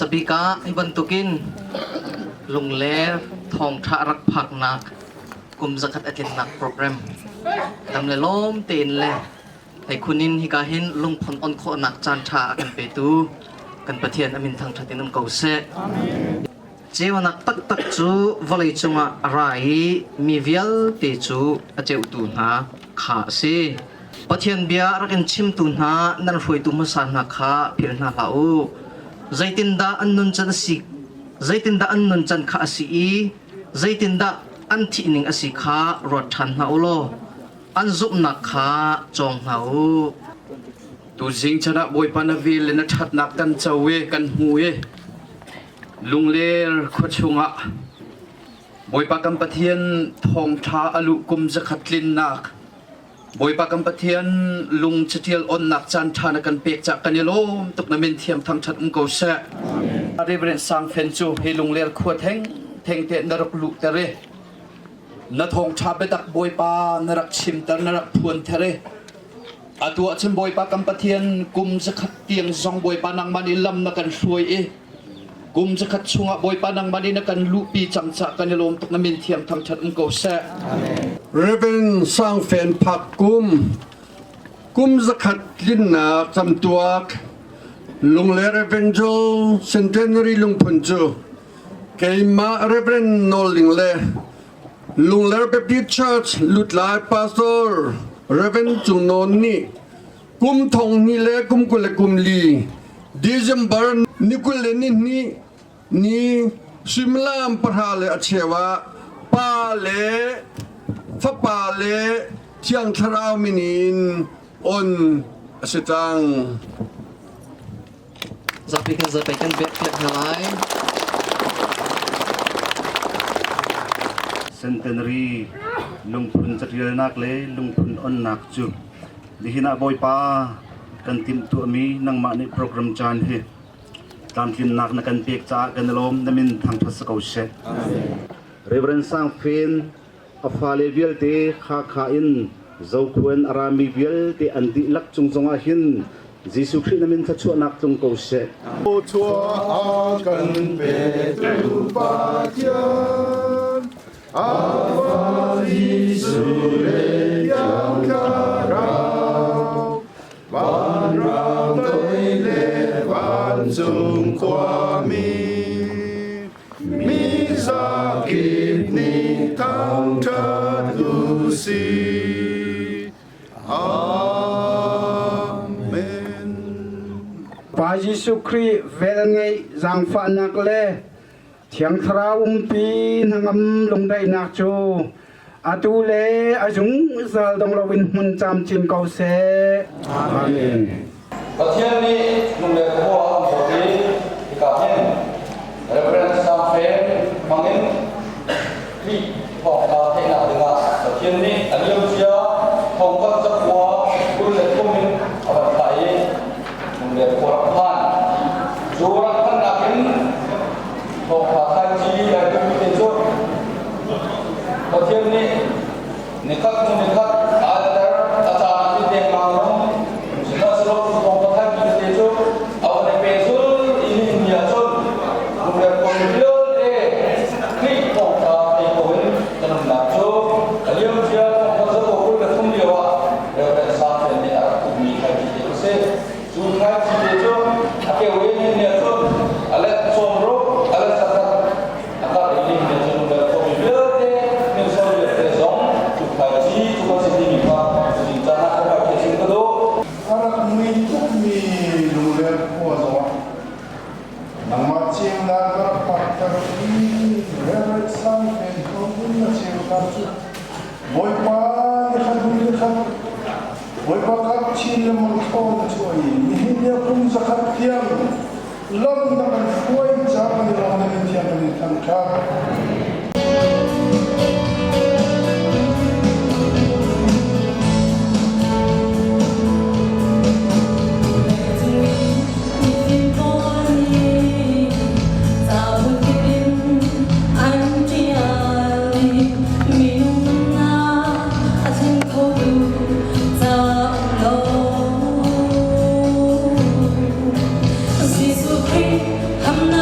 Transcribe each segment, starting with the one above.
sabika iban tukin lungler thong tha rak phak nak kum zakat atin nak program dam le lom tin leให้kunin hikahin lung phon on kho nak chan tha kan pe tu kan pathian amin thang thatin am ko se jewanak tak tak chu volei chunga rai mi vial te chu a cheu tu na kha se pathian bia rakin chim tu na nan hroi tu ma sa na kha phir na la u zaitinda annun chan sik zaitinda annun chan kha si i zaitinda an thi ning asi kha rot than na ulo an zup na kha chong na u tu jing chana boy panavil na that nak tan chawe kan huye lungler khochunga boy pa kam pathian thong tha alu kum zakhatlin nak boy pa kam pathian lung chatial on nak chan tha na kan pek cha kanilom tuk na min thiam tham that ko sa reverend sang fen chu he lungler khwa theng te narak lu tare na thong tha be tak boy pa narak chim tar narak phuan thare atua chen boy pa kam pathian kum zakhat tiang zong boy pa nang mani lam na kan hruai e kum zakhat chunga boy pa nang mani na kan lupi chamcha kanilom tuk na min thiam tham that ko sa Reverend sang fen phak kum zakhat lin na chamtuak lungle Evangel centenary lungphunchu keima Reverend Nolingle lungler Baptist Church lutlai pastor Reverend Chunoni kum thong ni le kum kule kum li December nikule ni simlam parhale achewa pa le fa pa le chiang tharau minin on asitang zapikan bet klek halai centenary lungphun chatial nak le lungphun on nak chu lihina boy pa kan tim tu mi nang ma ni program chan he tam tin nak na kan pek cha kan lom namin thang thas ko se reverend sang fen afale vial te kha in zo khuen arami vial te andi lak chung zonga hin Giêsu Christ namin sa chu nak tung ko se o chua a kan pe tu pa tian Ava Giêsu le yang ka rao van rao tới le van chung qua mi sa kit ni thang tha tu si Pa Giêsu Christ vel ngay giang pha nak le thiang thara pi nangam lung dai nak chu atu le ajung zal dong lovin mun cham chin kau se amen pathian ni nung le ko am so ti ka hen reverend sam fen mangin ki ho ka the na dinga pathian ni aliam sia hong ka cha kwa kun le ko min aban tai nung le ko phan zurak phan na kin ho ka khai chi la tu te chu pathian ni nikhat adar acha ni de ma no sila silo ko ko thai ki te chu aw ne pe su in india chu nung le ko bio de ki ko ka te ko wen tan na chu aliam sia ko sa ko ko le thum dia wa de sa fen ni a ku mi khai ki te se chu khai ki te chu ake wen ni chu ale som ro ale sa ta aka ni ni chu nung le ko bio de ni so le te zong chu khai ji chu ko se ni pa ji ta na ka ke sin ko do arak mi lungler ko zo nang ma chim na ka pak ta ki reverend sang fen ko na chim ka chu boy pa ni khan boy pa ka chin le mon ko na chu ai ni ne kum zakhat tiam lom na kan foi cha ni lo na ni tiam ni thang ka I'm not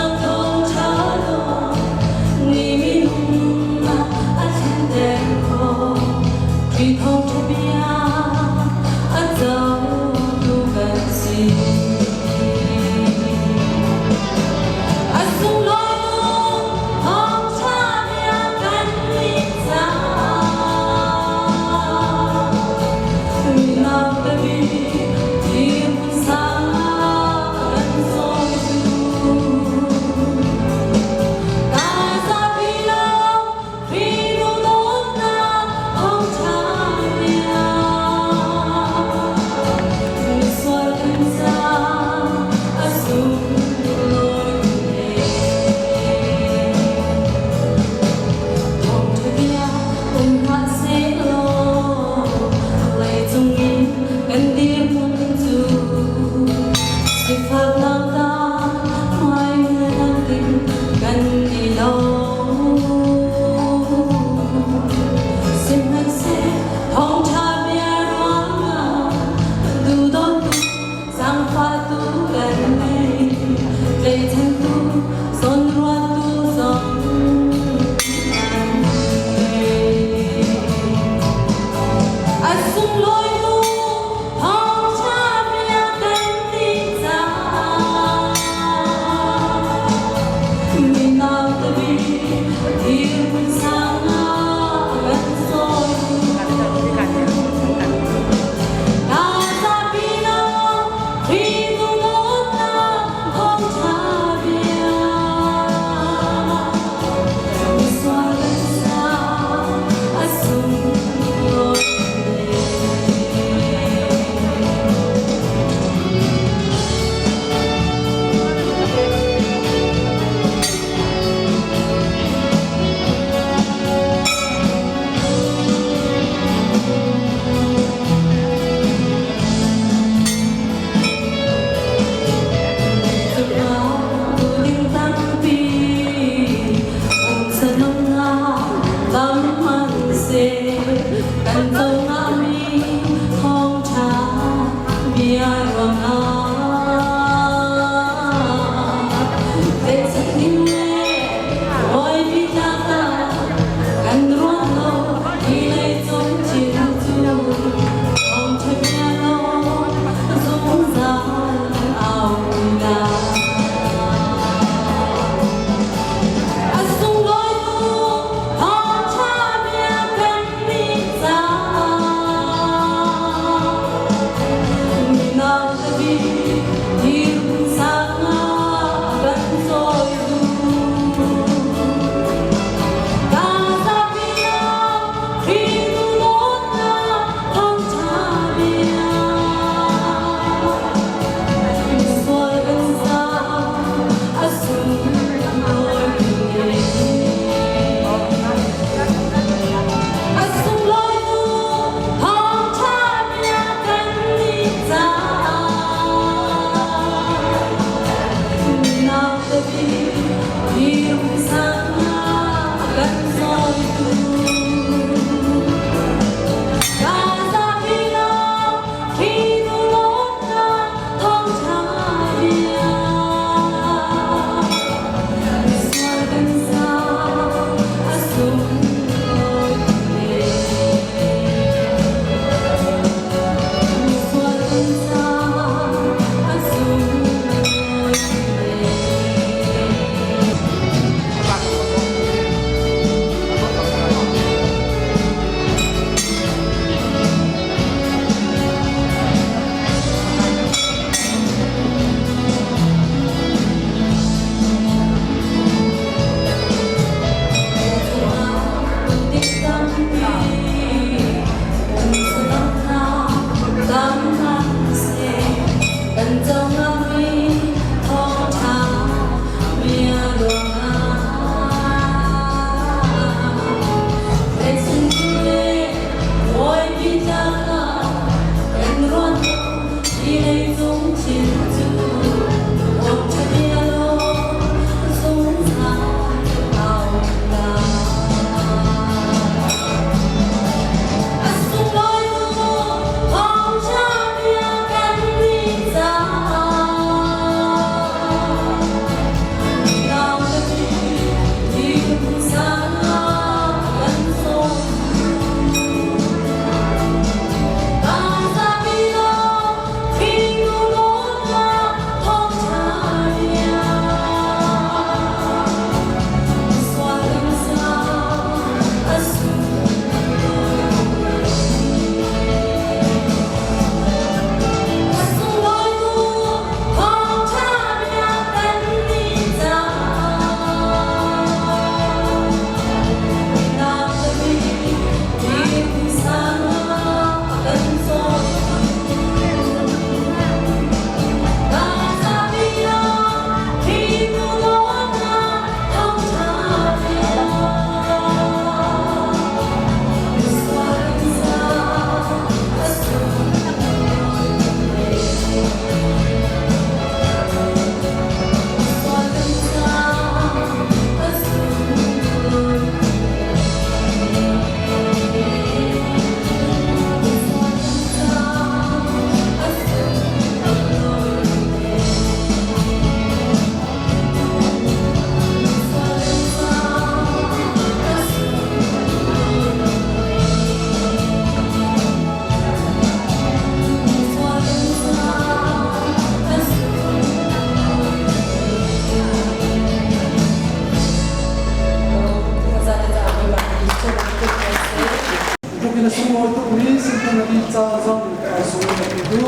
semua itu ini simpan di cazon semua itu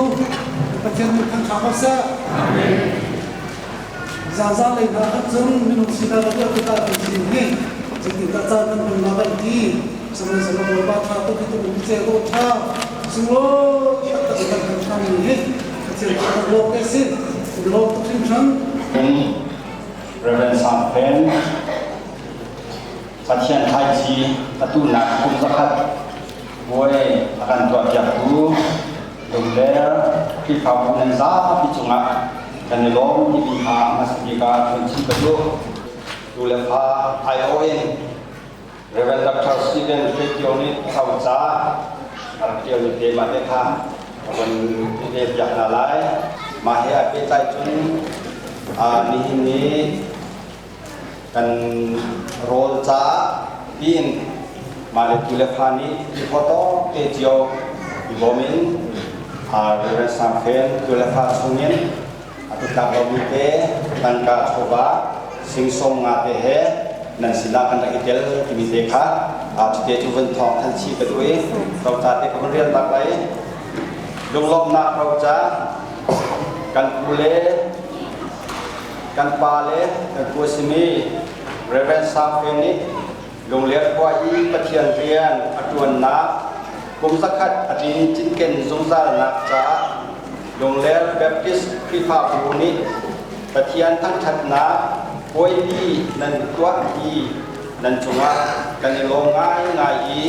patien kan khamasa zaza le na zon minum sida lagi kita di sini jadi kita cazon bermakan di sama-sama berbuat satu kita berbicara kota semua kita akan ini kecil kita lokasi blok tulisan Reverend Sam Pen, Satyan Haji, Atuna Kumzakat, Boy akan tua jatuh, Domler, Kifau Nenza, Picunga, dan Lom, Ibiha, Masjika, Kunci Bedu, Dulefa, ION, Reverend Dr. Stephen Fekionit, Sauza, Arkionit Mateka, dan Ide Jahnalai, Mahia Petai Chun, ini kan role ca pin malik tulefani di foto kejio di bomin Reverend Sam Pen tulefa sungin atau tablomite tanka coba singsong ngate he dan silakan lagi tel dimideka jika juven thong tan chi kedue kau cate kemudian tak lain dunglop nak kau ca kan pule kan pale kan kuasimi Reverend Sam Pen ni lung liat kuai patian rian atuan nak kum zakat adin cinken zungzal nak ca lung liat Baptist Kripa Buni patian tang chat nak kuai di dan kuat di dan cuma kan longai ngai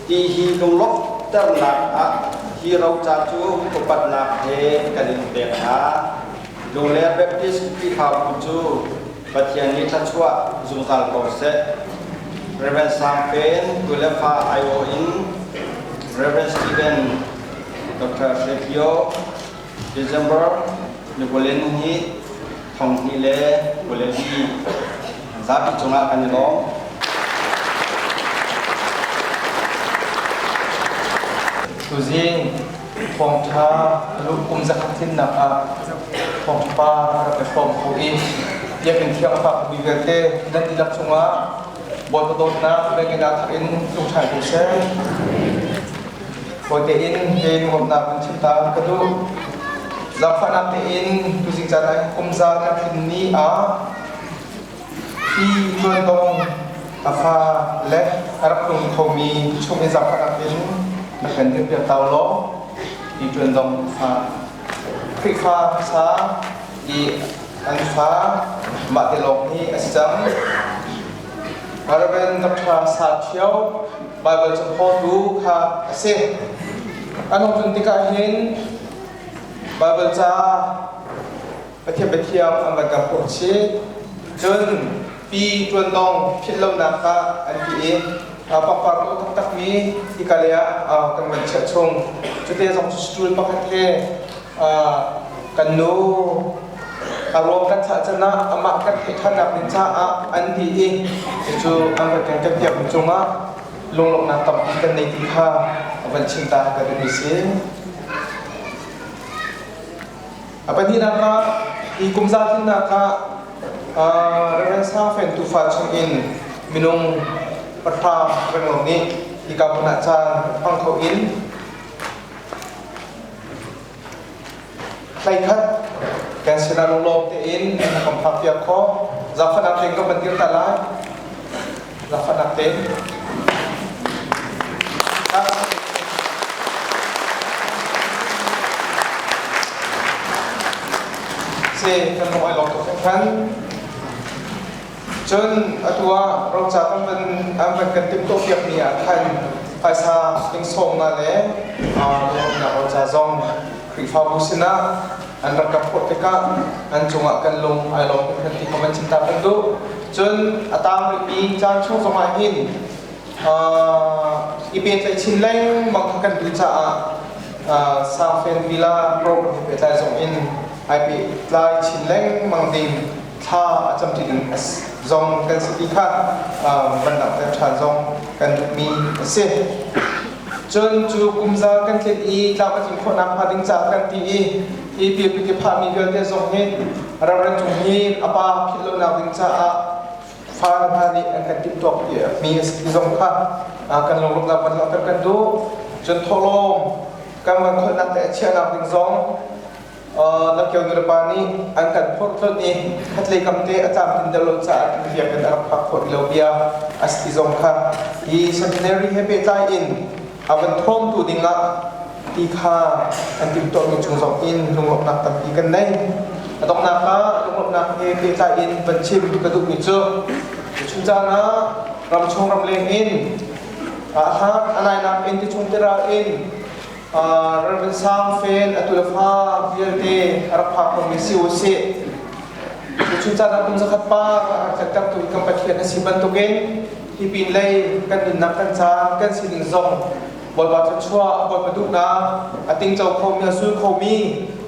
di hi lung lok ternak hi rau cacu kepat nak he kan bekha Lungler Baptist Kripa Puju Patian Nita Chua Zungzal Kose Reverend Sam Pen Gulefa ION Reverend Stephen Dr. Shekio December Nukulen Hi Thong Hile Gulevi Zapi Chunga Kanilong Tuzing Phong Cha Lu Kum Zakatin Naka Phong Pa Phong Kui Ya Bin Tiang Pak Bigate dan Dilap Sunga Buat Pedona Bagi Natakin Lung Chai Kusen Buat Tein Hin Wabna Pencipta Kedu Zafan Atein Tuzing Janai Kumza Nakin Ni A Hi Tuan Dong Afa Leh Harap Lung Komi Cumi Zafan Atein Nakan Dia Tau Lo Di Tuan Dong Fa Kripa Sa Di Anfa Mbak Telok ni Asjam Reverend Dr. Satyo Bible Jempol Du Ka Asih Anong Tuntika Hin Bible Cha Betiam Amaga Pochi Jun Pi Tuan Dong Pitlau Naka Anti Paparu Tak Tak Mi Ikalia Kang Chachung Jute Zong Stul Pakate Kanu Arwah kan sajana amak kan hitan nak minta anti itu angkat yang ketiak mencunga longlok natam ikan netika aban cinta akademisi apa ni naka ikum zatin naka Reverend Sam Pen tu facungin minung pertah rengongi ika penacan pangkauin laikat kan sinalu lom tein nakam papia ko zafan ateng ko bantir talai zafan ateng se kan mo ai lok to kan jun atua rong cha kan kan tim to piak ni kan paisa ting song na le na rong cha zong Kripa Busina Anda kapot teka Ancunga kan long ay long Kanti kaman cinta pendu Jun atang ripi Janchu kamahin Ipin tay chinleng Mangkakan berita Sam Pen Villa Program Petai zong in IP Lai chinleng Mangdim Tha Acam tidin Zong kan sedika Bandak dan zong Kan mi Sih Jun cu kumza kan kit I Lapa jingko nam pading ca kan ti I pi pami vel te zong hin Raran chung hin Apa kilo na ding ca ฟ้าพานี่อันกันติดตัวเดียมีสงค่ะกันลงรับมันเรากันดูจนทอลมกันมันคนนักแต่เชื่อนักถึงสองนักเกี่ยวกับปานี้อันกันพดตัวนี้คัดเลยกำเตะอาจารย์ตินดาลจ่าที่เรียกกันรับพักผ่อนเลวเบียอัสติสงค่ะที่เซนเนอรี่ให้ไปใจอินอาวันทรมตัวดิ่งละที่ข้าอันติดตัวมีจุงสองอินลงหลบนักตับปีกันได้ต้องนักละลงหลบนักให้ไปใจอินบัญชีกระดูกมีเจอชุนจานะรำชงรำเลงอินฮะอันไหนนักอินที่ชงเตระอินเราเป็นสร้างเฟนอัตุลฟ้าเบียร์เดรับพักของมิซิโอเซชุนจานะคุณจะขัดป้าจากจับตัวกำปั้นเขียนสิบันตุเกนที่ปีนเลยกันดินนักกันจากันสิลิงซองบอลบาดชั่วบอลประตูนาอติงเจ้าคมยาซูคมี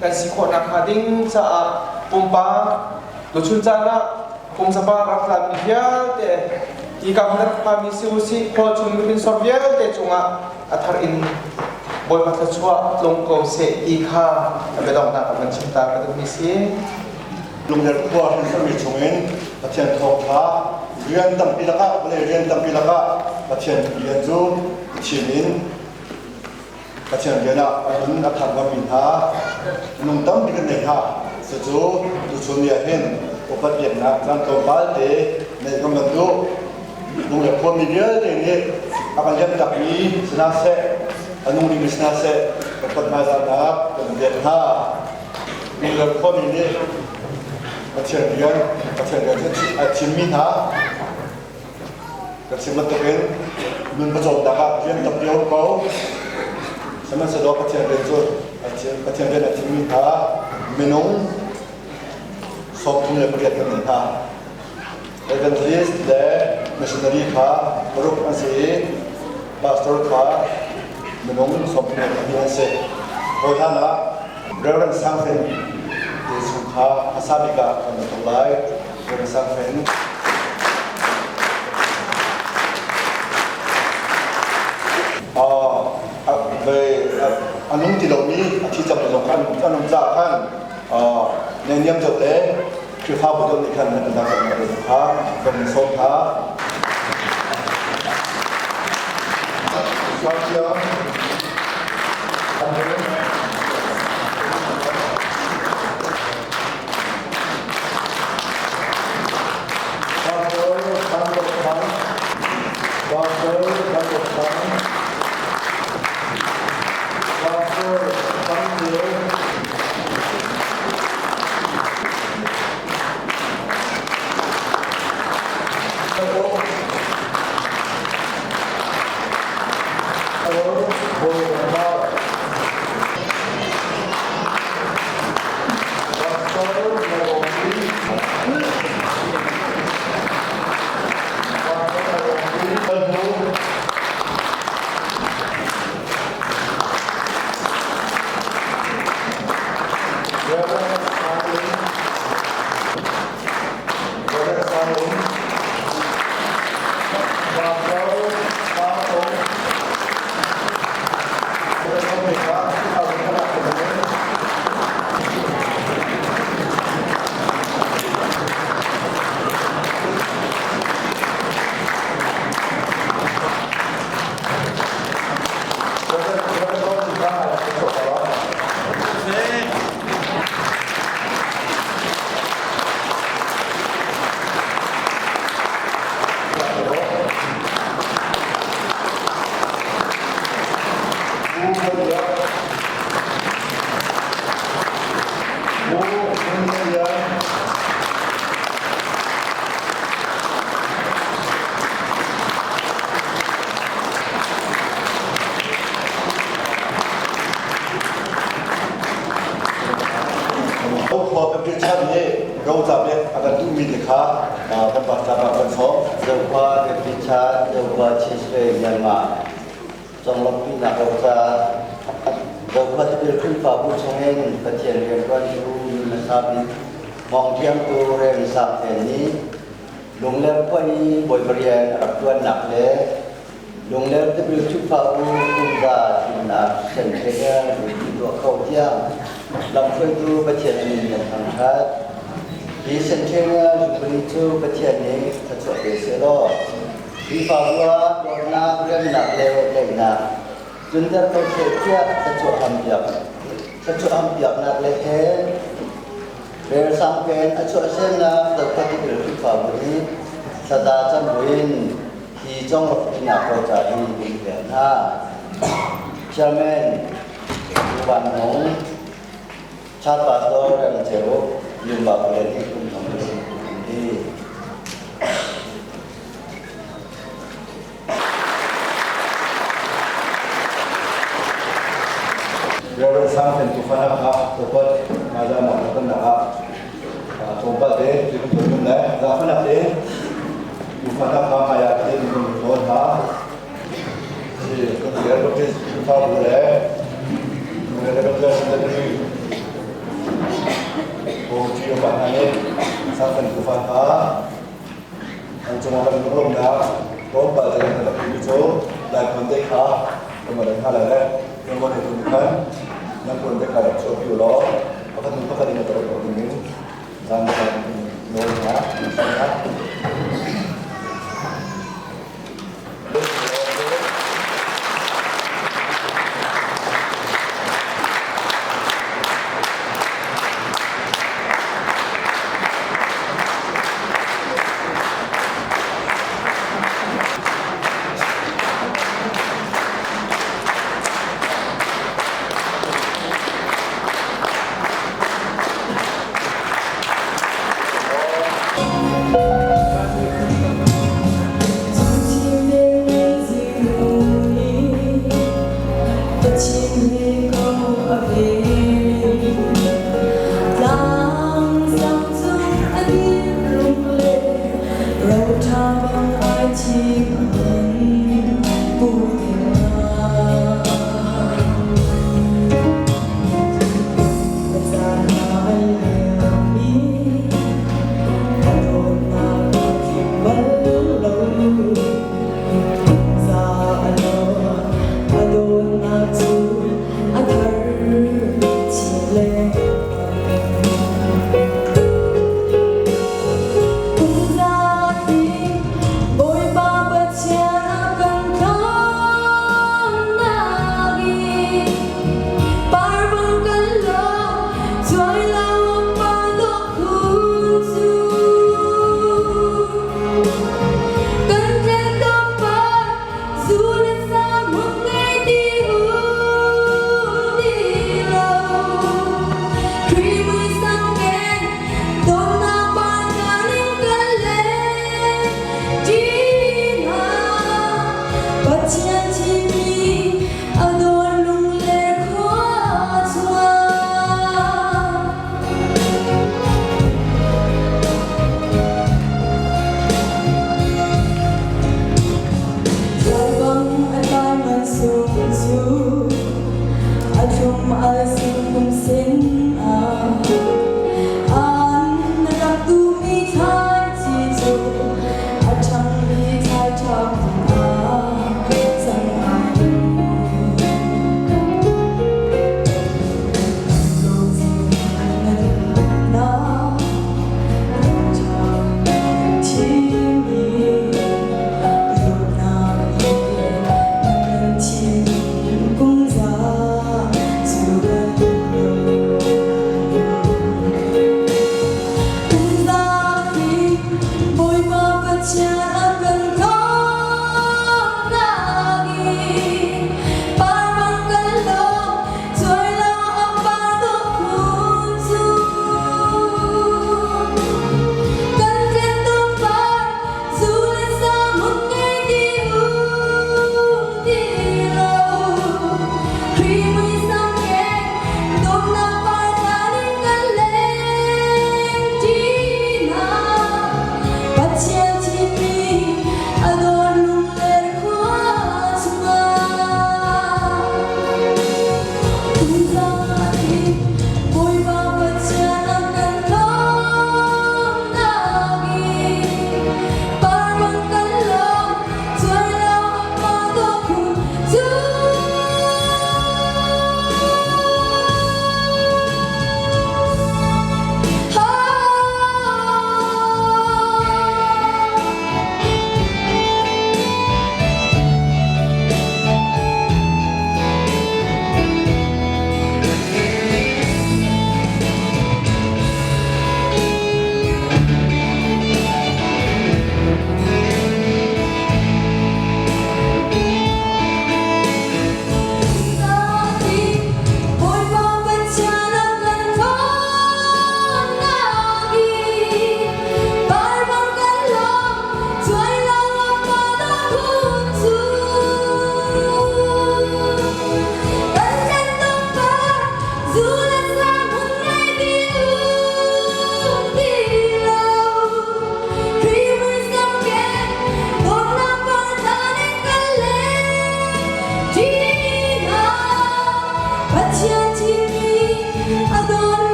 กันสิขวนักหาดิ้งสะอาดปุ่มป้าดูชุนจานะปุ่มสบายรักษามีเยอะแต่ที่กำลังพามิซิโอเซพอชุนเป็นสอบเยอะแต่จงอัฐรินบอยพัฒชัวลงโกเซอีค่าไปลองนักมันชิมตากันดูมิซีลุงเดือดพวกที่สมิชงเงินประเทศทองฟ้าเรียนตั้งปีละก็ไม่ได้เรียนตั้งปีละก็ประเทศเรียนจูชิมินประเทศเรียนอันนั้นทำว่ามีท่านุ่งตั้งปีกันเลยค่ะสุดจู่ดูชนเรียนเห็นอุปถัมภ์นะจันทร์บ้านเตในกำลังดูลุงเดือดพวกมีเยอะอย่างนี้อาการเรียนจากนี้สนาเสอันนู้นมีสนาเสกับคนมาจากนักเป็นเด็กท่าลุงเดือดพวกมีนี่ประเทศเรียนชิมมินฮะกับชิมมันตะเกียงนุ่นประจบดักเรียนตับเดียวเขาสมัยสะดวกประเทศเรียนจุดประเทศเรียนชิมมินฮะเมนูสอบทุนเลยประเทศกันฮะเอเวนทริสและมิชชันนารีฮะรูปอันเสียพาสตอร์ฮะเมนูสอบทุนเลยประเทศเสียโดยท่านนะเรื่องสร้างเป็นที่สุขภาษาบิกาคนตัวไล่เป็นสังเfenอันนู้นที่เรามีที่จะเป็นสำคัญอันนู้นจากท่านในเนียมจบเลยคือข้าวบุตรในขั้นนั้นนะครับเป็นข้าเป็นโซนข้าสวัสดีครับเราจับเนี่ยอาการตุ้มมีเด็กขาเป็นปัจจัยเป็นสองเจ้าว่าเป็นพิชาเจ้าว่าเชสเรียนมาจงรับปีนักเราจะเราก็จะเป็นขึ้นฝ่าผู้ชงเองประเทศเรียนว่าอยู่ในสาบิมองเทียมตัวเรียนสับแห่งนี้ลงเล่มก็นี้บทเรียนรับตัวหนักเลยลงเล่มจะเป็นชุดฝ่าผู้กุมดาชุดหนักเส้นเทียนหรือตัวเข้าเที่ยงลำเพื่อนดูประเทศนี้อย่างทางชาติ Di sentralnya begitu petiannya tercuat besar. Di Papua korna bukan nak lewat nak. Juntar kerja tercuat hampiak nak lehen. Bersangken tercuat sena terkait dengan di Papua sedang buin hijau nak kerja ini kerana. Chairman Wan Hong Chat Pastor yang jauh Yumba Politik untuk ini. Reverend Sam Tufana Kha Topat Maza Mahatan Naha Topat deh Tufana deh Zafana deh Tufana Kha Maya deh Tufana Kha Kemudian berarti kita boleh mengenai sendiri bukti obatnya sampai ke faham cuma kan belum dah obat yang tidak begitu dan konteks kemudian hal lain yang boleh ditemukan yang konteks ada coba lo akan membuka di negara ini dan nolnya Boy Baba Tia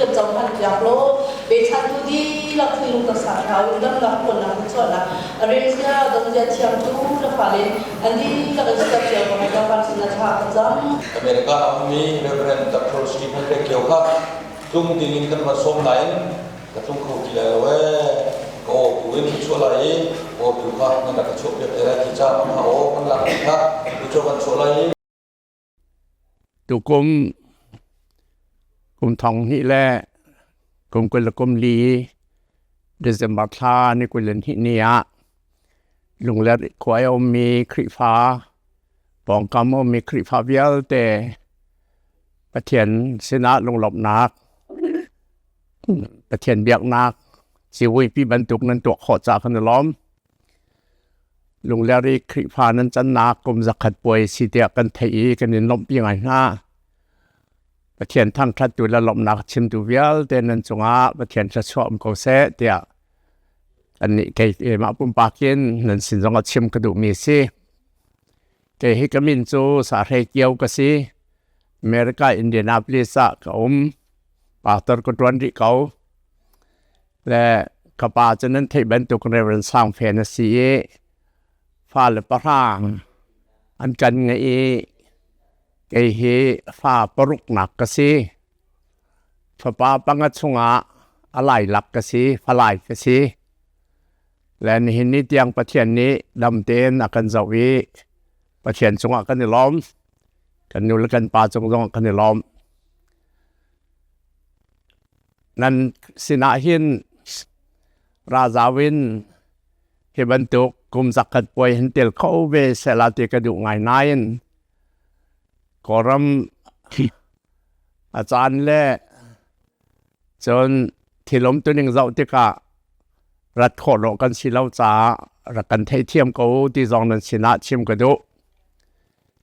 กันจอมพันอยากโลเบชันตุดีหลักที่ลุงตัดสายเขาดังหลักคนนั้นชอบนะเรื่องเสียดังจะเชื่อมตู้ละฝ่ายอันนี้หลักจะเชื่อมกับการสินค้าจำอเมริกามีเรื่อง Dr. Stephen King ครับทุ่งดินกันมาส่งไหนกระทุ่งเขาเกี่ยวว่าก็วิ่งช่วยอะไรก็ถูกครับนั่นแหละก็ช่วยเด็กๆที่จะมาเอาคนหลักครับช่วยกันช่วยอะไรตุกุมทองฮิแลกุมกุลกุมลีเดซมบัตลานี่กุลฮิเนียลุงเล็ดควายอมีคริฟ้าปองกำอมีคริฟ้าเวียลเตประเทียนเสนาลงหลบนักประเทียนเบียกนักชีวิตพี่บรรทุกนั้นตัวขอจากกันล้อมลุงเล็ดคริฟ้านั้นจะนักกุมจักขัดป่วยสีเดียกันไทยกันนินลบยังไงนะประเทียนทั้งทัดตัวละลมนักชิมตัวเวียลเตนันจงอาประเทียนจะชอบเขาเสเดียอันนี้เกี่ยมาปุ่มปากินนั่นสินจงอาชิมกระดูกมีสิเกี่ยให้กมินจูสาเหตุเกี่ยวกับสิอเมริกาอินเดียนาโพลิสเขาปาตรกตวนที่เขาและกบาจะนั้นที่บรรทุกในเรื่องสร้างแฟนซีฟ้าและปรางอันกันไงไอ้เฮฟ้าปรุกหนักกสิฟ้าป้าปังกัดสงะอะไรหลักกสิฟ้าไหลกสิและในหินนี้เตียงประเทศนี้ดำเต้นอากันจะวิประเทศสงะกันในล้อมกันอยู่แล้วกันป่าจงกันในล้อมนั่นสินาหินราจาวินเฮบันตุกกุมสักกัดป่วยเห็นเตลเข้าเวเสลาติกระดูกไงนายนกอรำอาจารย์เล่จนที่ล้มตัวหนึ่งเราติการัดขอรกันสิเราจะรักกันเทียมเขาที่จองนั้นสินะชิมกระดู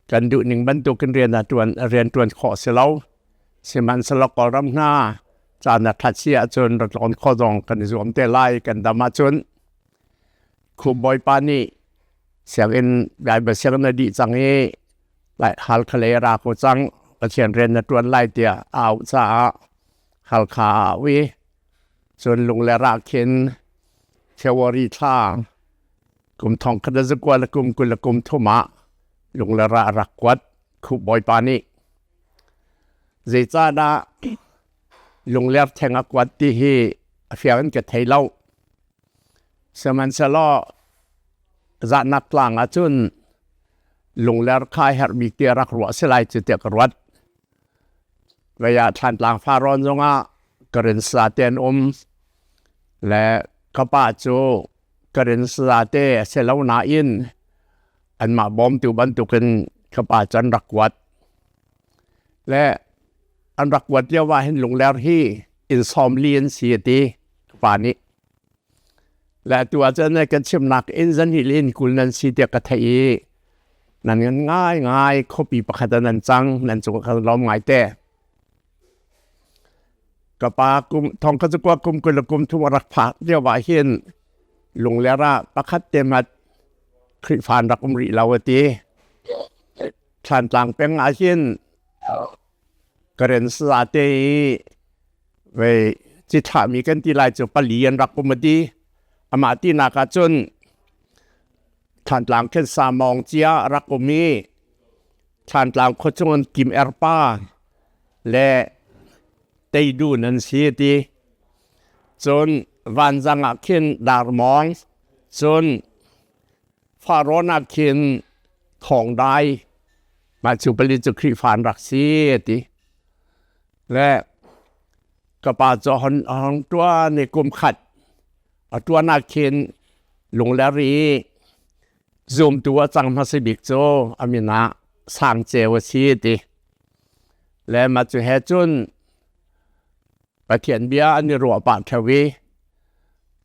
กันดูหนึ่งบรรทุกกันเรียนตวนขอเสลาสิมันสลกอรำหน้าจานักทัศเสียจนรักลอนข้อจองกันสวมเตไลกันดามาจนคุบบอยปานีเสียงเอ็นใหญ่แบบเสียงนาดีจังเอไล่ฮัลคาเลราโคจังประเทียนเรียนในตัวไล่เตียเอาซาฮัลคาวีจนลุงเลราเคนเทวรีท่ากลุ่มทองคดสกวลกลุ่มกุลกลุ่มทุมะลุงเลรารักวัดคุบบอยปานีเจจาดาลุงเลรแทงกวัดที่ฮีเฟียนกับไทยเล่าสมันสลอจะนักลางอาจุนลุงเลรคายฮาร์บิกเตียรักรัวสลายจุดเตกรัดเวลาทันลางฟารอนจงะกระเด็นสาเตนและกป้าโจกระเด็นสาเตเสลาวนาอินอันมาบอมติวบันตุกันกป้าจันรักวัดและอันรักวัดเรียกว่าเห็นลุงเลรที่อินซอมเลียนเสียตีป่านี้และตัวเจ้าในกันชิมนักอินซันฮิลินกุลนันสีเดียกไทยนั่นง่ายขบีประคดนันจังนั่นจงกันล้อมง่ายแต่กับปากุมทองกระจุกกุมกุลกุมทุวรักผักเรียกว่าเห็นลุงเลระประคัดเตมัดคริฟานรักอุมริลาวตีฉันต่างเป็นอาเช่นกระเด็นสาเตเวจิตามีกันที่ลายจะปลียนรักอุมดีอามาตินากาจนท่านหลังเข็นสามองเจียรักอุมีท่านหลังโคจรกิมเอร์ปาและเตยดูนันเสียดีจนวันจังเข็นดาร์มองจนฟาโรนักเข็นทองได้มาจุปลิจุครีฟานรักเสียดีและกระปาจอหอนตัวในกลุ่มขัดตัวนักเข็นลงแล้วรีซูมตัวจังมาสิบิกโจอามินาสังเจวชีดีและมาจุเหตุนประเทียนเบียอันนี้รัวปาทวี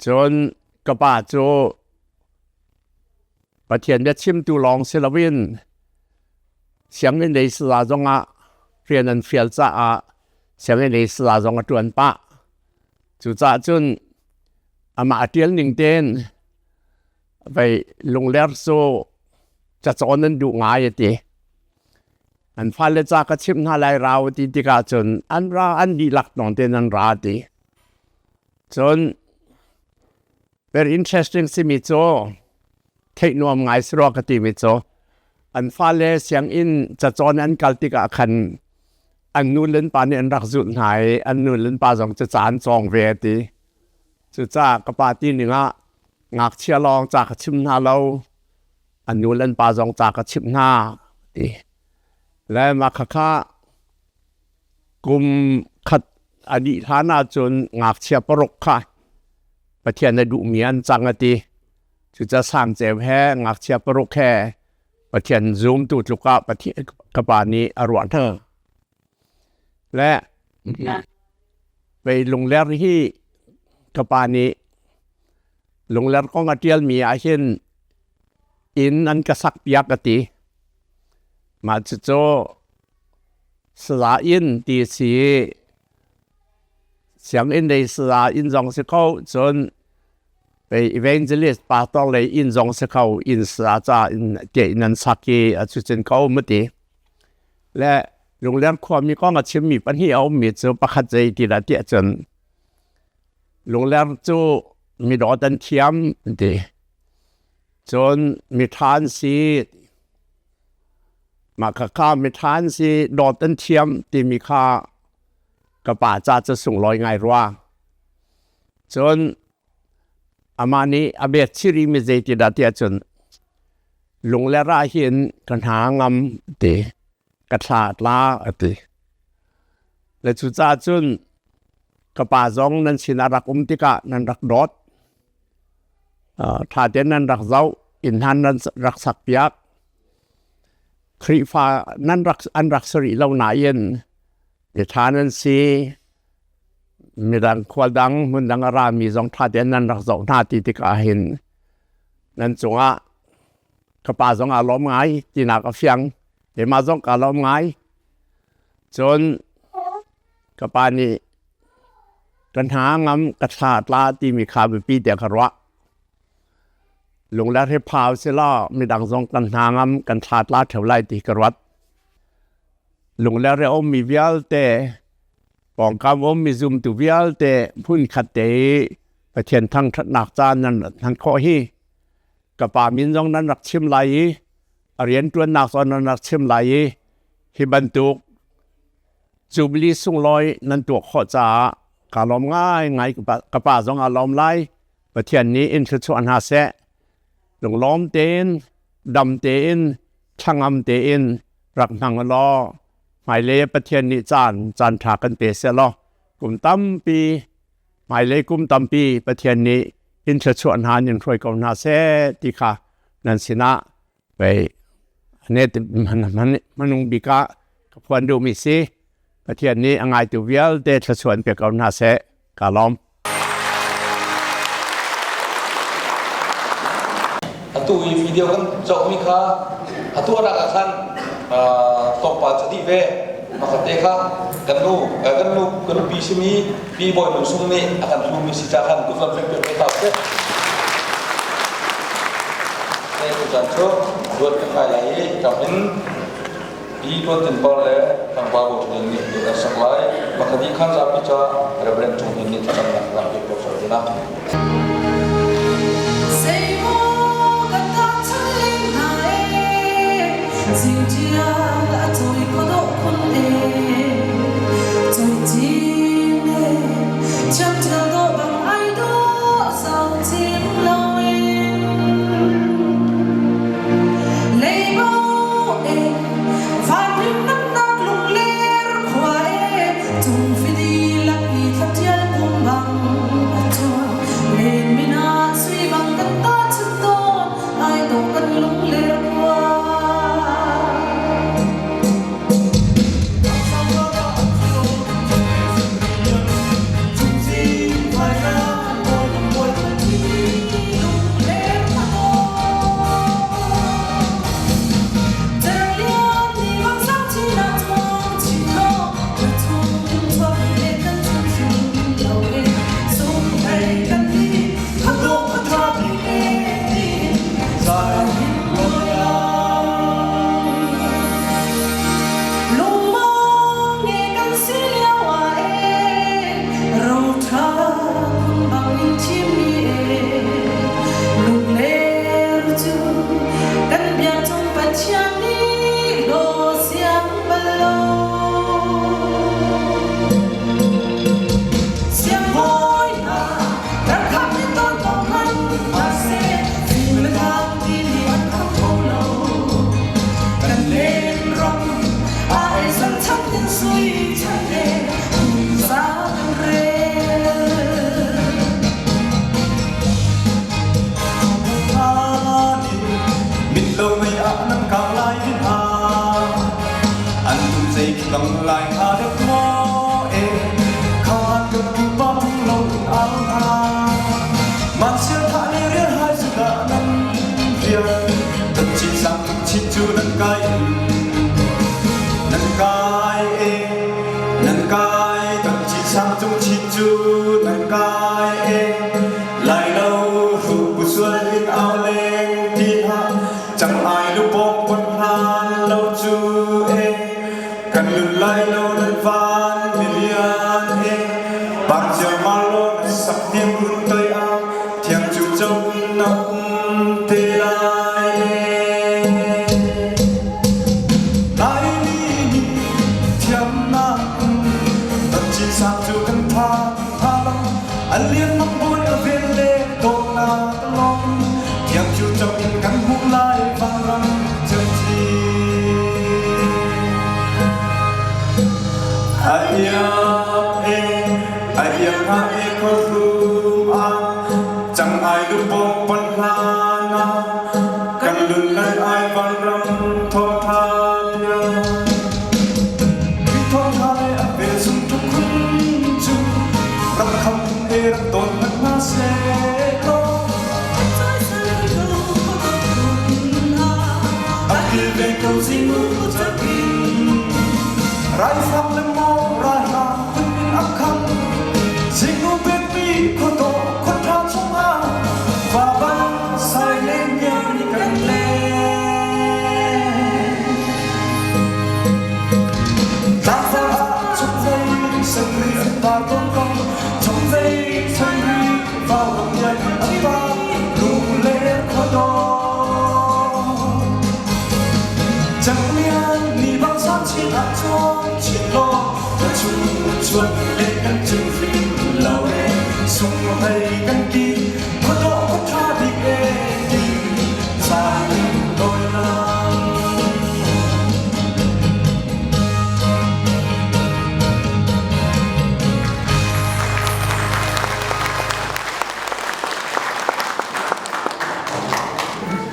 จนกบาโจประเทียนเบียชิมตูลองเซลวินเสียงในสลาจงะเรียนนันเฟียลจ้าเสียงในสลาจงะตวนปะจุจ้าจนอามาเตียนหนึ่งเต้นไปลงเลรโซจะสอนนั้นดูง่ายตี อันฟ้าเลจากระชิมนาลายราวตีติกาจนอันราอันดีหลักนองเตนันราดีจน very interesting สิมิโจเทคนวมไงสรอกติมิโจอันฟ้าเลเสียงอินจะจอนอันกัลติกาคันอันนู้นเล่นปานี่อันรักสุดหายอันนู้นเล่นปาสองจะจานจองเวทีจุดจ้ากปาตีหนึ่งอ่ะงักเชียลองจากชิมนาเราอันนู้นเล่นปาสองจากชิมนาดีและมาค่ากลุ่มขัดอดีตฐานาจนงักเชียปรกค่ะประเทศในดุเมียนจังตีจุดจะสร้างเจ็บแพ้งักเชียปรกแค่ประเทศซูมตุจุกะประเทศกปานี้อรวรเธอและไปลงเรือที่กปานี้ลงเรือก็มาเที่ยวมีอาเช่นอินอันกษักยักติมาจุดโจสลาอินตีสีเสียงอินในสลาอินจงสเข้าจนไปอีเวนต์ลิสปาตองเลยอินจงสเข้าอินสลาจ้าอินเจนันสักกีจุดเจนเขาไม่ดีและโรงเรียนความมีก้องชิมมีปัญหาเอามีเจอประคัดใจทีละเดียจนโรงเรียนจูมีดอดันเทียมดีจนมีทานสีมาข้ามีทานสีดอดันเทียมที่มีค่ากระป่าจะส่งลอยไงรัวจนอามานี้อาเบตชิริมีใจทีละเดียจนโรงเรียนราเห็นกันหางำดีกระชาดลาติและจุดจ้าจุนกระป่าจงนั้นสินารักติกะนั้นรักดอดถ้าเดนนั้นรักเจ้าอินทันนั้นรักสักยักครีฟ้านั้นรักอันรักสริเหล่าไหนเย็นเดชานั้นสีมีดังควาดังมุนดังอารามีจงถ้าเดนนั้นรักเจ้าหน้าติติกะเห็นนั้นจงกระป่าจงอารมณ์ไงจีนักเฟียงเดี๋ยวมาส่งการล้อมไงจนกปานี้กันหางำกระชาดลาที่มีข่าวปีเดียวกันวะลงแล้วให้พาวเสล่ามีดังส่งกันหางำกันชาดลาแถวไล่ตีกระวัดลงแล้วเรามีวิลเตปองคำมีซุ่มตัววิลเตพุ่นขัดเตะประเทศทั้งหนักจานนั้นทั้งข้อฮีกปามินจงนั้นรักชิมไหลเรียนตัวนักสอนนักเชื่อมไหลฮิบันตุกจูบลีส่งลอยนั่นตัวข้อจาการลมง่ายไงกับป่าจงอารมณ์ไล่ประเทศนี้อินทรชวนหาเสหลงล้อมเต้นดำเต้นช่างอำเต้นรักนังล้อหมายเลประเทศนี้จานถากันเปเสล้อกลุ่มตั้มปีหมายเลกลุ่มตั้มปีประเทศนี้อินทรชวนหาหนึ่งช่วยกับหาเสติค่ะนั่นสินะไปเนี่ยมันนุ่งบิกะกับคนดูมิสิประเทศนี้อังไงตัวเวียลเดชส่วนเปียกเอาหน้าเสกาลอมtu video kan jauh mika atu ada akan topa jadi ve maka teka kanu bismi bi boy nu sumni akan lumi sijakan tu kan pek pek se saya tu janjo buat kai lai kamin di buat tempel le tang babu ni kita supply maka di kan sapi cha reverend chung ni tang nak ke profesor dina Siêu chia đã thôi có độ con em thôi tin em chẳng chờ độ bằng ai đó sao tiếng lâu em lấy bao em và những năm đọc lung lét khoa em tung phi đi lạc đi thắp thiên cùng bằng và thôi กับผู้บ้องลงเอามันเชื่อท่าในเรื่องหายสุดนั้นเพียงตัดจิตสั่งชิดจูนั้นไกลนั้นกายเองนั้นกายตัดจิตสั่งจงชิดจูนั้นกายเองไล่เราหูบุษวนอินเอาเลงที่หาจังไอลูกปองบนพานเราจูเองกันลุไล่เรานั้นฟานมิเลียนเองบางเจ้ามาโลนสักเดียงรุ่นตัวเอาเทียงจูจงนับเทลายไล่นี้เทียมนักตัดจีสามจูกันพาพาลงอันเลี้ยงมังบุญเวียนเล่ตกนาตลงเทียงจูจงกันหุ่นไล่ฟังรำเจ้าจีอาเอียเออาเอียงาเอก็รู้อาจังไอลูกบองปัญหานากันลุนไล่ไอฟังรำทอทานวิทอทานอาเปสุนทุกคนจูรับคำเอรับตนมันมาเสกอาเกเบกเอาสิ่งมุขจะกินไรฟังและมองราหาคุณเป็นอักขังสิ่งอุเบกปีคนโตคนทางสงอาฝ่าบันสายเล่นยันกันเล่ตาฟ้าชมใจสังรีอันตาตรงกองชมใจสังรีฟ้าลงยันอันตาลูเล่คนโตจังเมียนนี่บางสามชีอาจงชิโลแต่ชุมชนเล่นกันจึงฟินเราเองส่งให้กันดีพอโตก็ท่าดีเองดีสายโดยล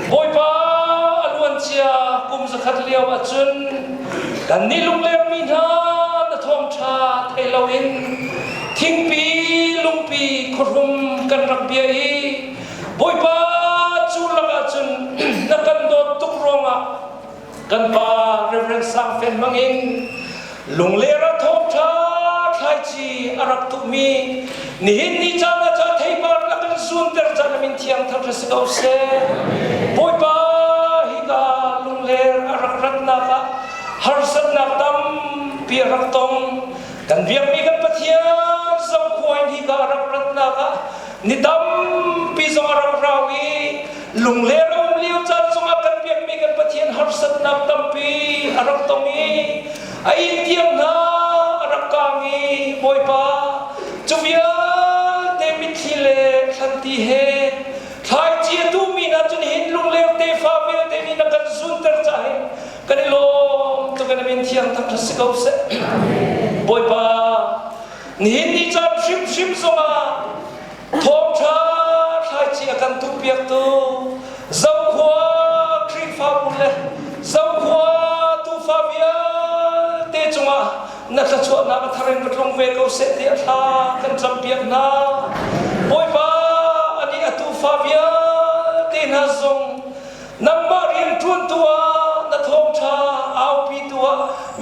โอยป้าอลวนเชียกุมสกัดเลียวอาจุนกันนี่ลุงเลี้ยงมีนาตะทองชาไทยเราเองทิ้งปีลุงปีครุมกันรักเบียอีโอยป้าจูลักอาจุนนักกันโดดตุกรองอ่ะกันป้าเรื่องสังเฟนมังเองลุงเลี้ยงทองชาไทยจีอารักตุมีนี่หินนี่จานาจาไทยบ้านนักกันซุนเตอร์จานามินเทียงทักษะเกาเซ่โอยป้าฮิกาลุงเลี้ยงอารักรัตนากะharsan naktam pirak tong kan biak mi kan pathia sam khoin hi ka rak ratna ka nitam pi zong rak rawi lung le rom liu chan zonga kan biak mi kan pathian harsan naktam pi arak tongi ai tiam na arak kangi boy pa chuvia te mithile thanti he thai chi tu mi na chun hin lung le te fa ve te mi na kan sun ter chahe kan lo tu kan min thiang tak sikau se boy pa ni ni cham shim shim zonga thom tha thai chi akan tu piak tu zau khwa kri fa bule zau khwa tu fa bia te chunga na tha chwa na thareng betlong ve kau se te tha kan cham piak na boy pa ani atu fa bia te na zong namma rian tun tua na thom tha au pi tua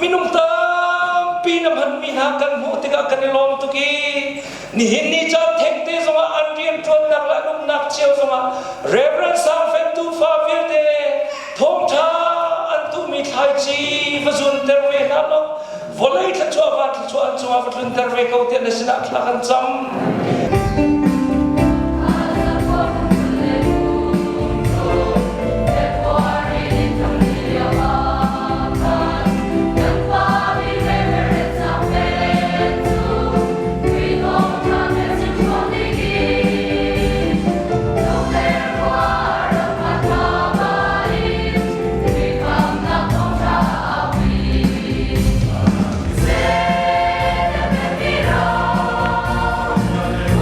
minum tam pi nam han mi ha kan mu tika kan lom tu ki ni hin ni cha thek te zonga an rian tun nak la num nak cheu zonga reverend sang fen tu fa vir te thom tha an tu mi thai chi vazun ter ve na lo volai tha chwa va tha chwa an chwa va tun ter ve ko te na sina thla kan cham Hãy subscribe cho kênh Ghiền Mì Gõ để không bỏ lỡ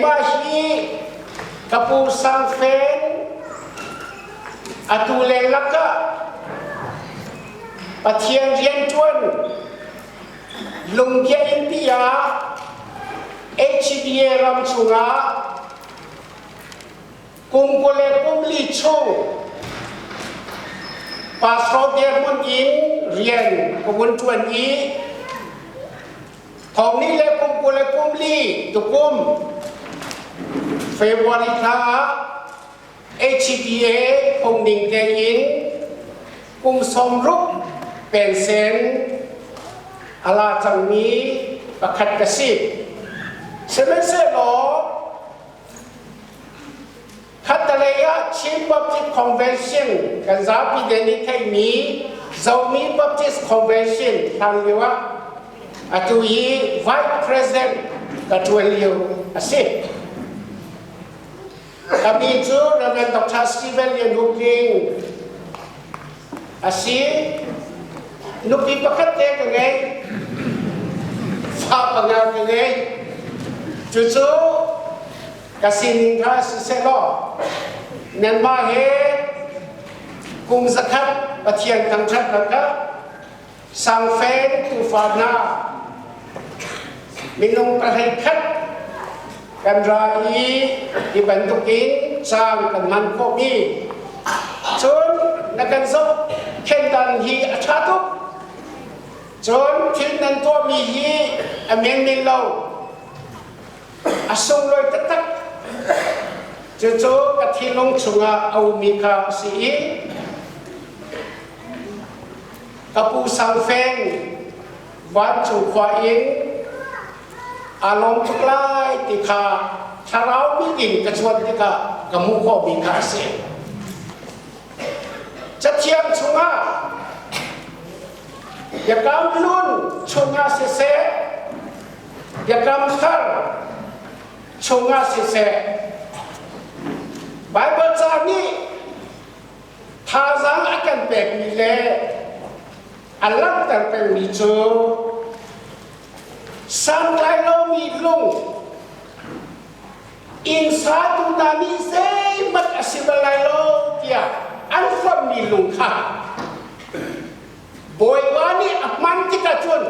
มาฮีกปูสังเฟนอตูเลงลักกะปะเทียนเรียนจวนลุงเกียอินพิยาHBA รำชุงากุมกุเลกุมลีชงปาสโรเดียมุนอินเรียนกุมจวนอีทองนี้เลกุมกุเลกุมลีตุกุมเฟบรุรีคา HBA คงดิ่งเกยินกุมสมรุปเป็นเซนอาลาจังมีประคัดกระสิบเสร็จเสร็จหรอคัตเลยะชิมบัพติสต์คอนเวนชั่นกันซาปีเดนิไทมีเจ้ามีบัพติสต์คอนเวนชั่นทางเรียกว่าอาตุยีไวท์เพรสเดนต์กัตวันเลียวอาศิกามีจูระเวนดร.สตีเวนเลียนฮุกลิงอาศินุกิประคัดเตกันไงฟ้าปังงากันไงจู่ๆกสินิงราสิเซโลเนนมาเฮกุมสกัดปะเทียนทังชัดนักสังเฟนตูฟานามินุงประให้คัดกันรายที่บรรทุกินสร้างกันมันโคบีจนนักการสอบเข็นดันฮีอาชาตุจนทิ้งนั้นตัวมีฮีอเมนมิลโลอาสงลอยตักจู่ๆกะทิลงชุงาเอามีข่าวสีกะปูสังเฟงวัดจุควาอินอารมณ์ทุกลายติคาชาเรามีกินกระชวนติกากะมุขมีข่าวเสียจะเทียมชุงาอย่ากำลุ่นชุงาเสะอย่ากำขันชงอาเสะไบเบิลจานี่ทาจังอาการแปลกมีเลอัลลังแต่เป็นมิจูสันไลโลมีลุงอินซาตุนามีเซมัดอาศิบไลโลเตียอันฟังมีลุงค่ะบอยวานี่อับมันติกาจุน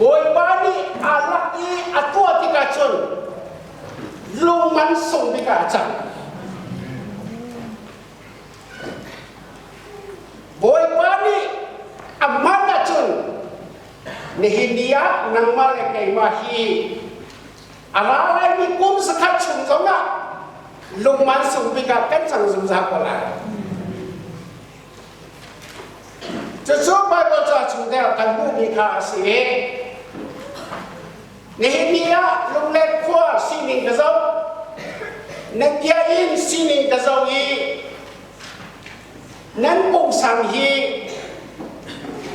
บอยบานีอาลักอีอัตัวติกาชนลุงมันส่งติกาจังบอยบานีอามันดาชนในฮินเดียนังมาเลกไอมาฮีอะไรมีกุมสกัดชุมสงะลุงมันส่งติกากันจังสมศักดิ์กว่าละจะช่วยไปบริจาคชุมเดียวกันผู้มีค่าเสียในเมียลุงเล็กขวาซีนิงกระเจ้านักยาอินซีนิงกระเจ้าอีนั้นปุ่งสังฮี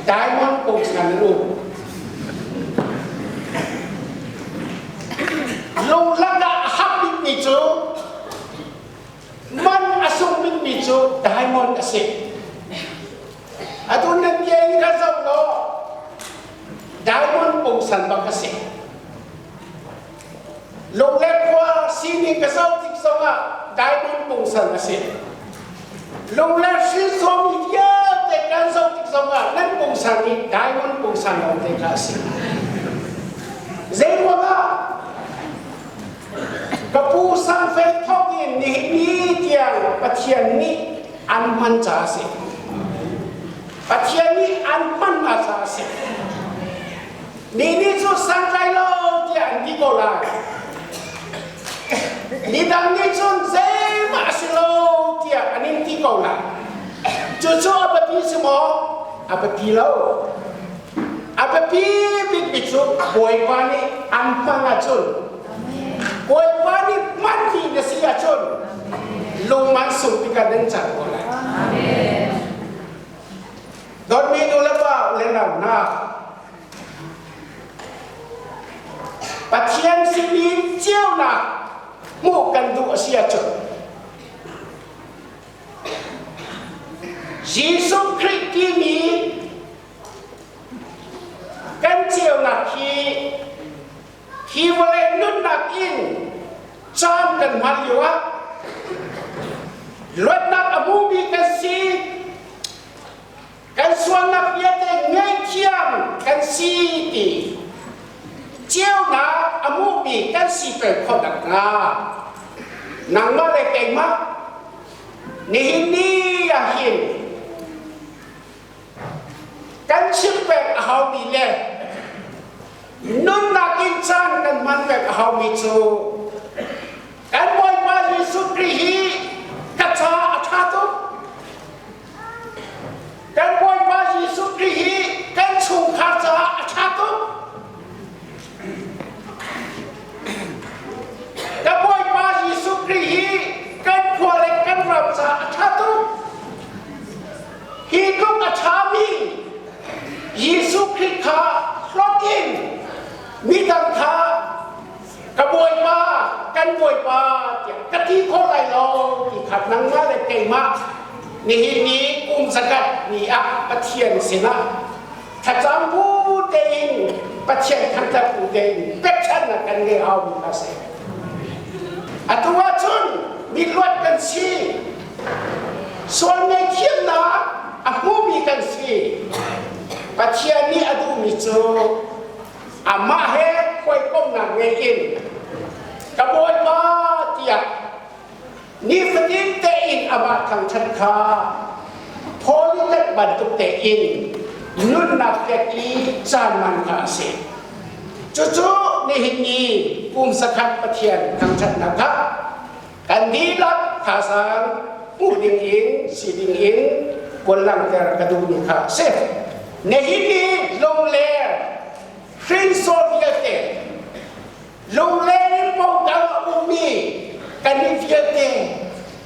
ไดมอนด์ปุ่งสังรูลุงลักดาฮับบิมิจูมันอสุบิมิจูไดมอนด์อสิอาตุนักยาอินกระเจ้าโนไดมอนด์ปุ่งสังบักสิลงเล็กกว่าซีนิกระเซ้าติดสงะได้บุญปุ่งสันเสียลงเล็กซีสมเยอะแต่การเซ้าติดสงะนั่นปุ่งสันนี้ได้บุญปุ่งสันเราได้kasihเจ้าว่ากับผู้สังเฟตทอกินนี่เดียงปะเทียนนี้อันมันจ่าเสียปะเทียนนี้อันมันมาจ่าเสียนี่จุดสังใจเราเดียงที่โกลานี่ดังนี้จนเจ้ามาสิโลเดียอันนี้ที่เกาหลีจู่ๆอาบีสมออาบีโลอาบีบิดบิดจุดบอยปานี่อันปังอาจุนบอยปานี่มันที่เดสิอาจุนลงมันสุพิการเดินจากโกลาดอนมีดูแล้วว่าเล่นหน้าปัจเจียนสิบีเจ้าหน้ามูกันดูเสียจนยิสุคริสต์ที่มีกันเจียวหนักที่ ฮีวเลนุนนักอินจามกันมาอยู่วะรถนักอมูบีกันซีกันส่วนนักเยเตเงยเทียมกันซีตีเจ้านาอมูบีกันซีเป็นคนดักงานังมาเลยเก่งมากนี่นี่ยาหินกันชิบเป็นเขาดีเลยนุ่นนักอินจานกันมันเป็นเขามีจูกันบอยมาลิสุคริฮีกัจจาอัฐาตุกันบอยมาลิสุคริฮีกันชุงกัจจาอัฐาตุกันบอยมาลิสุคริฮีกันพวกเล็กกันรับจาอัฐาตุฮีกุอัฐามียิสุคริขาลอกินมีตังคากระบวยปากันบวยปากะทิโคไลโลที่ขัดนังมาเลยเก่งมากนี่นี้กุมสกัดนี่อักปะเทียนสินะถ้าจำบูเดินปะเทียนขันตะบูเดินเป็ดชันกันเงาเอาบุคคลอัตวาชนมีลวดกันซีส่วนในเทียนนาอักมูมีกันซีปะเทียนนี้อดูมิโจอามาเฮคอยก้มหนักเงยินกระบวนมาเตียนี่ฟดินเตอินอามาทางชันคาพอลิเล็กบันตุเตอินนุ่นนับเกอีจานมันกาเสจู่ๆในหินนี้กุมสกัดปะเทียนทางชันนะครับกันดีลักขาสังมูดิงอิงสีดิงอิงคนลังเกระดูนิคาเสในหินนี้ลงเลฟรินโซเวียเตลงเล่นมองดาวอุมีกันนิเวียเต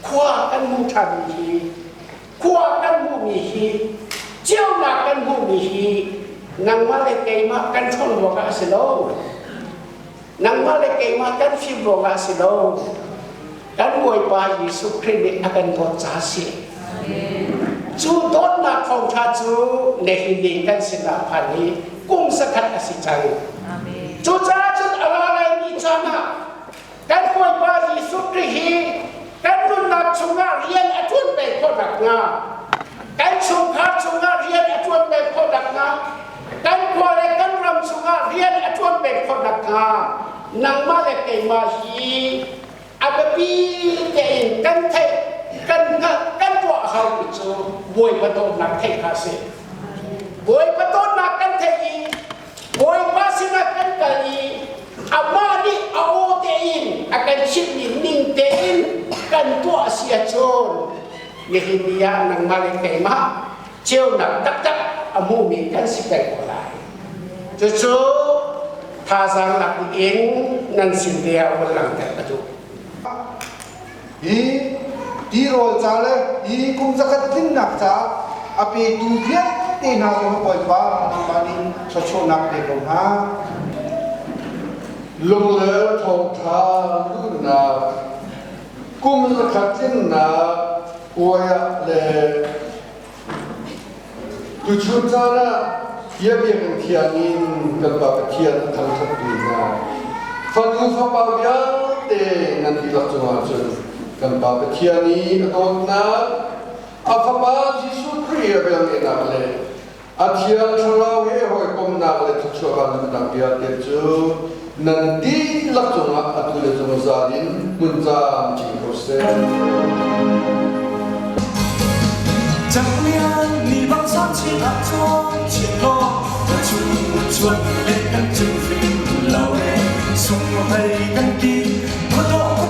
ขวากันมุทันฮีขวากันมุมีฮีเจ้าหนักกันมุมีฮีนังมาเลเกมากันชนโลกาสิโลนังมาเลเกมากันฟิบโลกาสิโลกันมวยปายิสุคริสต์อากันบอจาสิจูดอนนักฟงชาจูในหินดีกันสินาพันนี้กุมสกัดอสิจังจูจ้าจุดอะไรมีจานะกันมวยปายิสุคริสต์กันรุ่นนักชงาเรียนอจุนเป็นคนดักงากันชงาเรียนอจุนเป็นคนดักงากันพอเลยกันรำชงาเรียนอจุนเป็นคนดักงานังมาเลเกมาฮีอาเบปีเก่งกันเทกันตัวเขาปิจูบวยประตูนักเทคาเซบวยประตูนักกันเทอีบวยมาสินักกันกะลีอามานี่เอาเตอินอากันชิดนิ่งเตอินกันตัวเสียโจนนี่หินยานังมาเลเกมาเจ้านักตักอามูมีกันสิเป็นอะไรจู่ๆท่าสังหลักเองนั่นสิเดียววันหลังแต่ประตูอีโรลจ้าเลยอีกุมสกัดกินนักจ้าอภิดูเพียตีนาลงปล่อยฟ้ามาดินชดนักเด็กลงฮะลงแล้วทองทาลุนากุมสกัดกินนาอวยเลตุชุดจานะเยี่ยมยังเทียนินกับปะเทียนทางทัพปีนาฟังดูฟังเบาอย่างเตนันทีละจังหวะจุดกันปะเทียนีตอนนั้นอาฟบาจิสุครีเบลเงนักเลยอาเทียนชราเวหอยกมนักเลยทุกชั่วการนักเบียดเดจูนันทีละจังหวะอัตุเลจังหวะซาดินมุนจามจิโกเซจังเมียนมีบางสักชีอับจงชีโลแต่ชุนชวนเล็กกันจึงฟินเราเองส่งให้กันดีก็ต้อง